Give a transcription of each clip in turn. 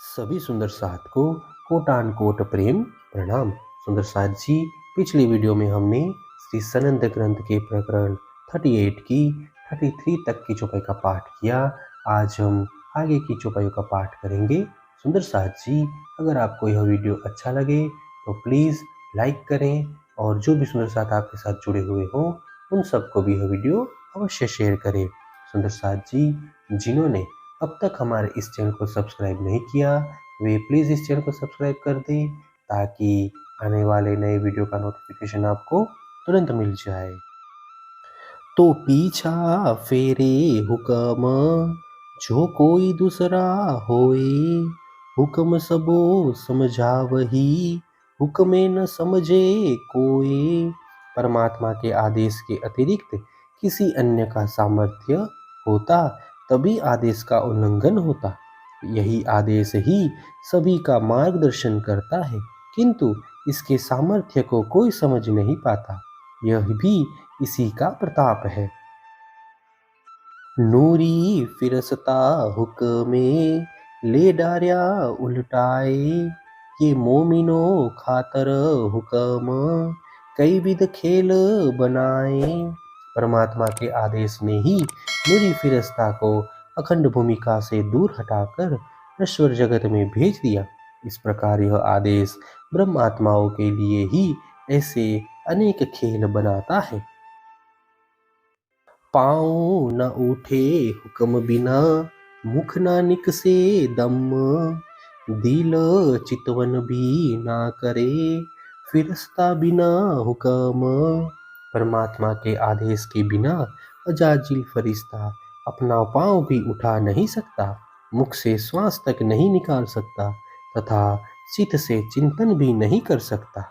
सभी सुंदर साथ को कोटान कोट प्रेम प्रणाम। सुंदर साथ जी, पिछली वीडियो में हमने श्री सनंद ग्रंथ के प्रकरण 38 की 33 तक की चौपाई का पाठ किया। आज हम आगे की चौपाइयों का पाठ करेंगे। सुंदर साथ जी, अगर आपको यह वीडियो अच्छा लगे तो प्लीज़ लाइक करें और जो भी सुंदर साथ आपके साथ जुड़े हुए हों उन सबको भी यह वीडियो अवश्य शेयर करें। सुंदर साथ जी, जिन्होंने अब तक हमारे इस चैनल को सब्सक्राइब नहीं किया वे प्लीज़ इस चैनल को सब्सक्राइब कर दें ताकि आने वाले नए वीडियो का नोटिफिकेशन आपको तुरंत मिल जाए। तो पीछा फेरे हुक्म जो कोई दूसरा होए, हुक्म सबो समझावही हुक्मे न समझे कोई। परमात्मा के आदेश के अतिरिक्त किसी अन्य का सामर्थ्य होता तभी आदेश का उल्लंघन होता। यही आदेश ही सभी का मार्गदर्शन करता है, किंतु इसके सामर्थ्य को कोई समझ नहीं पाता। यह भी इसी का प्रताप है। नूरी फिरसता हुक्मे ले डार्या उलटाए, ये मोमिनो खातर हुक्म कई विध खेल बनाए। परमात्मा के आदेश ने ही नूरी फिरस्ता को अखंड भूमिका से दूर हटाकर नश्वर जगत में भेज दिया। इस प्रकार यह आदेश ब्रह्म आत्माओं के लिए ही ऐसे अनेक खेल बनाता है। पाँव न उठे हुक्म बिना, मुख न निकसे दम, दिल चितवन भी ना करे फिरस्ता बिना हुक्म। परमात्मा के आदेश के बिना अजाजिल फरिश्ता अपना पाँव भी उठा नहीं सकता, मुख से श्वास तक नहीं निकाल सकता तथा चित्त से चिंतन भी नहीं कर सकता।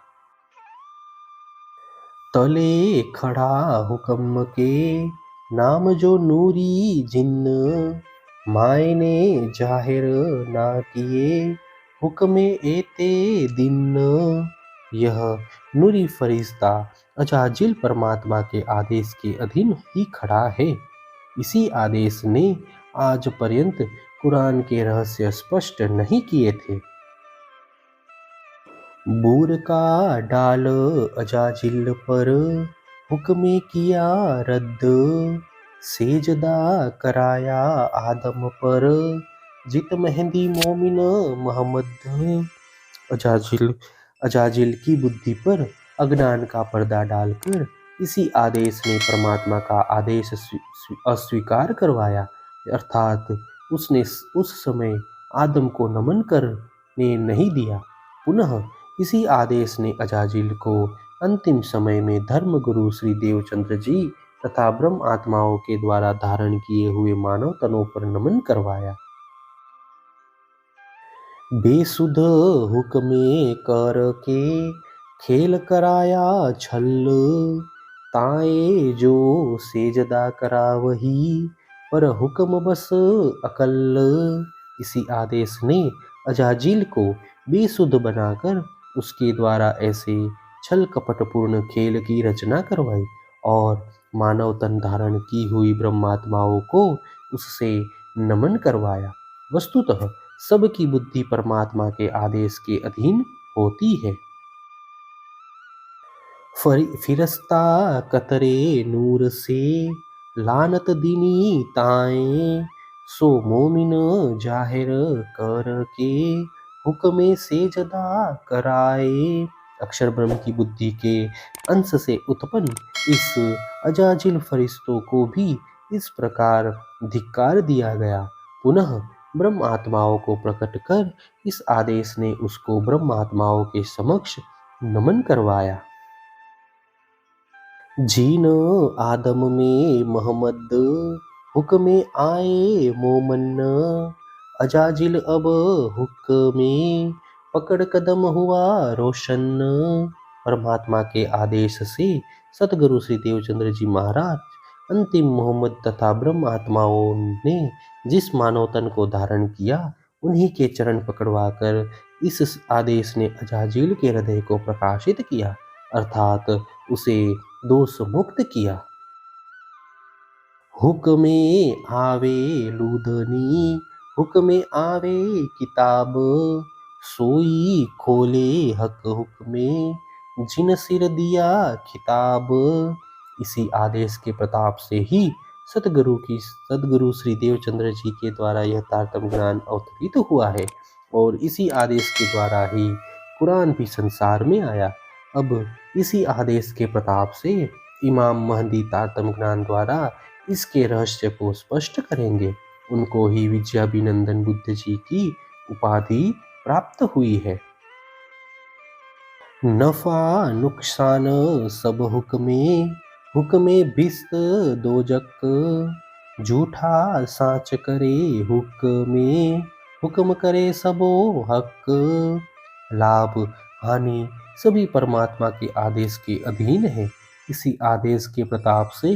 तले खड़ा हुक्म के नाम जो नूरी जिन्न, मायने जाहिर ना किए हुक्मे एते दिन। यह नूरी फरिश्ता अजाजिल परमात्मा के आदेश के अधीन ही खड़ा है। इसी आदेश ने आज पर्यंत कुरान के रहस्य स्पष्ट नहीं किए थे। बूर का डाल अजाजिल पर हुक्मे किया रद्द, सेजदा कराया आदम पर जित मेहंदी मोमिन मोहम्मद। अजाजिल की बुद्धि पर अज्ञान का पर्दा डालकर इसी आदेश ने परमात्मा का आदेश अस्वीकार करवाया, अर्थात उसने उस समय आदम को नमन करने नहीं दिया। पुनः इसी आदेश ने अजाजिल को अंतिम समय में धर्मगुरु श्री देवचंद्र जी तथा ब्रह्म आत्माओं के द्वारा धारण किए हुए मानव तनों पर नमन करवाया। बेसुध हुक्मे कर के खेल कराया छल, ताए जो सेजदा करावही पर हुक्म बस अकल। इसी आदेश ने अजाजिल को बेसुध बनाकर उसके द्वारा ऐसे छल कपटपूर्ण खेल की रचना करवाई और मानव तन धारण की हुई ब्रह्मात्माओं को उससे नमन करवाया। वस्तुतः सबकी बुद्धि परमात्मा के आदेश के अधीन होती है। फिरस्ता कतरे नूर से लानत दीनी ताए, सो मोमिन जाहिर कर के हुक्मे से जदा कराए। अक्षर ब्रह्म की बुद्धि के अंश से उत्पन्न इस अजाजिल फरिश्तों को भी इस प्रकार धिक्कार दिया गया। पुनः ब्रह्म आत्माओं को प्रकट कर इस आदेश ने उसको ब्रह्म आत्माओं के समक्ष नमन करवाया। जीन आदम में मोहम्मद हुक्मे आए मोमन, अजाजिल अब हुक्मे पकड़ कदम हुआ रोशन। परमात्मा के आदेश से सतगुरु श्री देवचंद्र जी महाराज अंतिम मोहम्मद तथा ब्रह्म आत्माओं ने जिस मानव तन को धारण किया उन्हीं के चरण पकड़वाकर इस आदेश ने अजाजिल के हृदय को प्रकाशित किया, अर्थात उसे दोष मुक्त किया। हुक्मे आवे लूदनी हुक्मे आवे किताब, सोई खोले हक हुक्मे, जिन सिर दिया खिताब। इसी आदेश के प्रताप से ही सदगुरु श्री देवचंद्र जी के द्वारा यह तारतम्य ज्ञान अवतरित हुआ है और इसी आदेश के द्वारा ही कुरान भी संसार में आया। अब इसी आदेश के प्रताप से इमाम महदी तारतम्य ज्ञान द्वारा इसके रहस्य को स्पष्ट करेंगे। उनको ही विद्याभिनंदन बुद्ध जी की उपाधि प्राप्त हुई है। नफा नुकसान सब हुक्मे, हुक्मे भिस्त दोजक, झूठा साच करे हुक्मे, हुक्म करे सबो हक। लाभ हानि सभी परमात्मा के आदेश के अधीन है। इसी आदेश के प्रताप से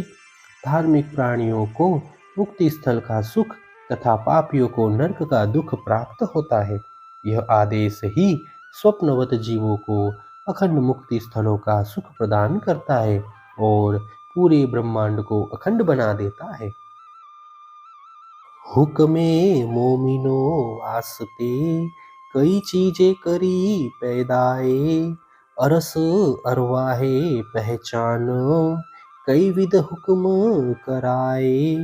धार्मिक प्राणियों को मुक्ति स्थल का सुख तथा पापियों को नरक का दुख प्राप्त होता है। यह आदेश ही स्वप्नवत जीवों को अखंड मुक्ति स्थलों का सुख प्रदान करता है और पूरे ब्रह्मांड को अखंड बना देता है। हुक्मे मोमिनो वास्ते, कई चीजें करी पैदाए, अरस अरवाहे पहचान, कई विध हुक्म कराए।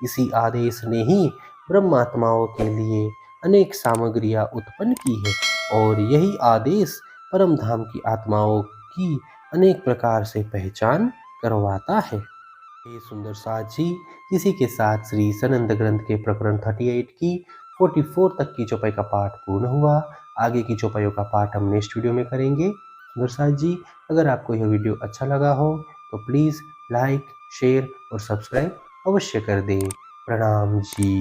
इसी आदेश ने ही ब्रह्मात्माओं के लिए अनेक सामग्रियां उत्पन्न की है और यही आदेश परम धाम की आत्माओं की अनेक प्रकार से पहचान करवाता है। हे सुंदर साथ जी, इसी के साथ श्री सनंद ग्रंथ के प्रकरण 38 की 44 तक की चौपाई का पाठ पूर्ण हुआ। आगे की चौपाइयों का पाठ हम नेक्स्ट वीडियो में करेंगे। सुंदर साथ जी, अगर आपको यह वीडियो अच्छा लगा हो तो प्लीज़ लाइक, शेयर और सब्सक्राइब अवश्य कर दें। प्रणाम जी।